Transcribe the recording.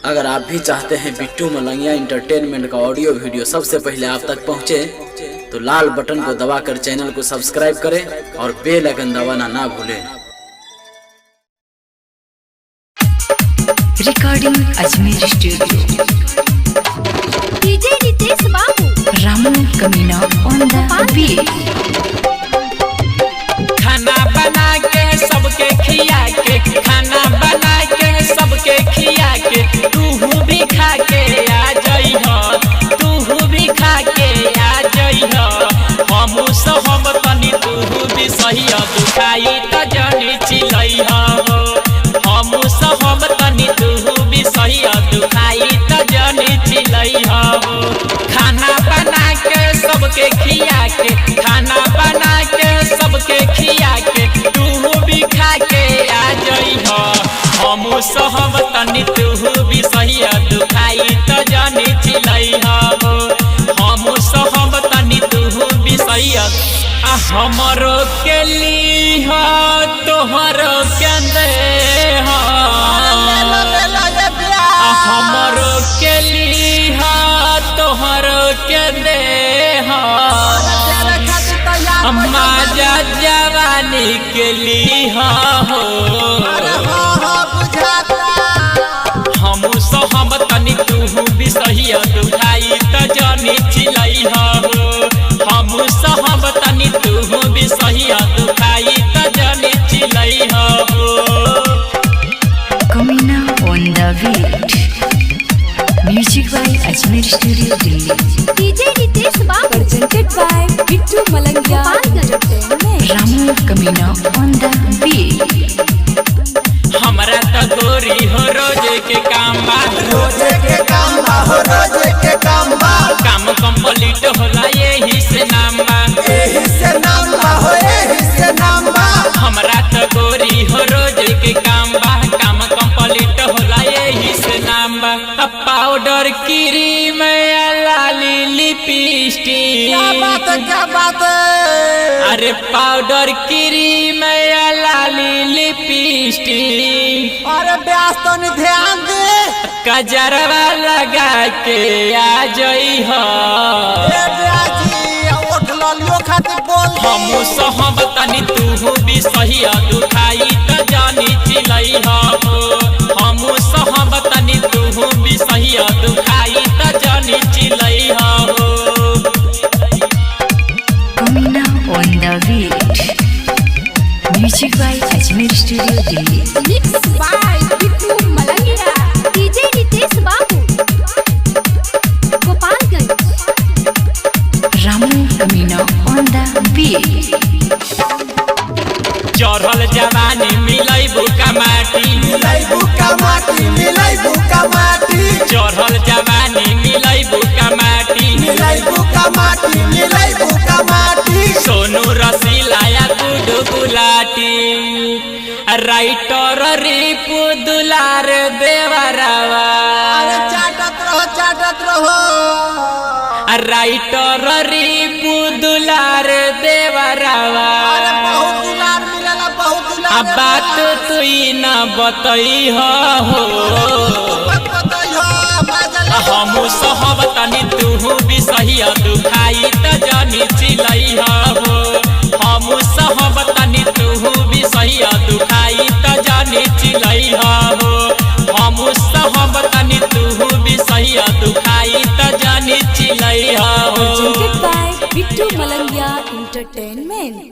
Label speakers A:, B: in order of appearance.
A: अगर आप भी चाहते हैं बिट्टू मलंगिया इंटरटेनमेंट का ऑडियो वीडियो सबसे पहले आप तक पहुंचे, तो लाल बटन को दबाकर चैनल को सब्सक्राइब करें और बेल आइकन दबाना ना भूलें।
B: Recording Ajmer studio,
C: DJ Ritesh Babu,
B: Ramu Kamina on the beat.
D: खाना बना के सबके खिया के, खाना बना के सबके खिया के, तू भी खा के आ जइह, तू भी खा के आ जइह। हमू सहब तनी तू भी सही दुखाई त जनी चिलइह हो। हमू सहब तनी तू भी सही दुखाई त जनी चिलइह हो। खाना बना के सबके खिया के, खाना बना के सबके खिया के, तू भी खा के आ जइह। हमू सहब तनी तू भी सही दुखाई त जनी चिलइह हो। हमू सहब तनी तू भी सही हमरो के लीह तोहरो के देह, हमरो के लीह तोहरो के देह। माजा जवानी के लीह हो। हमू सहब तनी तू भी सही दुखाई त जनी चिलइह हो। हमू सहब तनी तू भी सही दुखाई त जनी चिलइह हो।
B: Kamina on the beat, music by Ajmer studio Delhi.
C: DJ Ritesh Babu, presented by Bittu Malangiya entertainment.
B: Ramu Kamina on the beat.
D: हमरा त गोरी हो रोजे के काम बा,
E: रोजे के काम बा हो, रोजे के काम बा।
D: काम कंप्लीट होला यही से नाम बा,
E: एही से नाम बा हो, एही से नाम बा।
D: हमरा त गोरी हो रोजे के काम बा, काम कंप्लीट होला यही से नाम बा। पाउडर क्रीम लाली लिपस्टिक,
E: क्या बात है, क्या बात है।
D: अरे पाउडर क्रीम लाली लिपस्टिक,
E: अरे ब्यास तो नहीं ध्यान दे।
D: कजरवा लगा के आ जइह।
E: ए ब्याजी उठ लियो खातिर बोल।
D: हमू सहब तनी तू भी सही दुखाई त जानी चिलइह हो। हमू सहब तनी तू भी सही दुखाई त जानी चिलइह हो।
B: Kamina on the beat, music by Ajmer studio Delhi.
C: Mix by Bittu Malangiya. DJ Ritesh Babu, Gopalganj.
B: Ramu Kamina on the beat.
D: चढ़ल जवानी मिलई बुका माटी,
E: मिलाई बुका माटी, मिलाई बुका माटी।
D: चढ़ल जवानी मिलई बुका माटी,
E: मिलाई बुका माटी, मिलाई बुका माटी।
D: सोनू रसीलाया गुडू गुलाटी, राइटर रिपु दुलार देवरावा।
E: अरे चाटत रहो, चाटत रहो।
D: राइटर रिपु दुलार देवरावा।
E: अरे बहुत दुलार मिलेला, बहुत दुलार।
D: अब बात तू न बतइह हो। हमू सहब तनी तू भी सही दुखाई त जनी चिलइह हो। हमू सहब तनी तू भी सही दुखाई त जनी चिलइह हो। हमू सहब तनी तू भी सही दुखाई त जनी चिलइह हो।
C: Presented by Bittu Malangiya entertainment.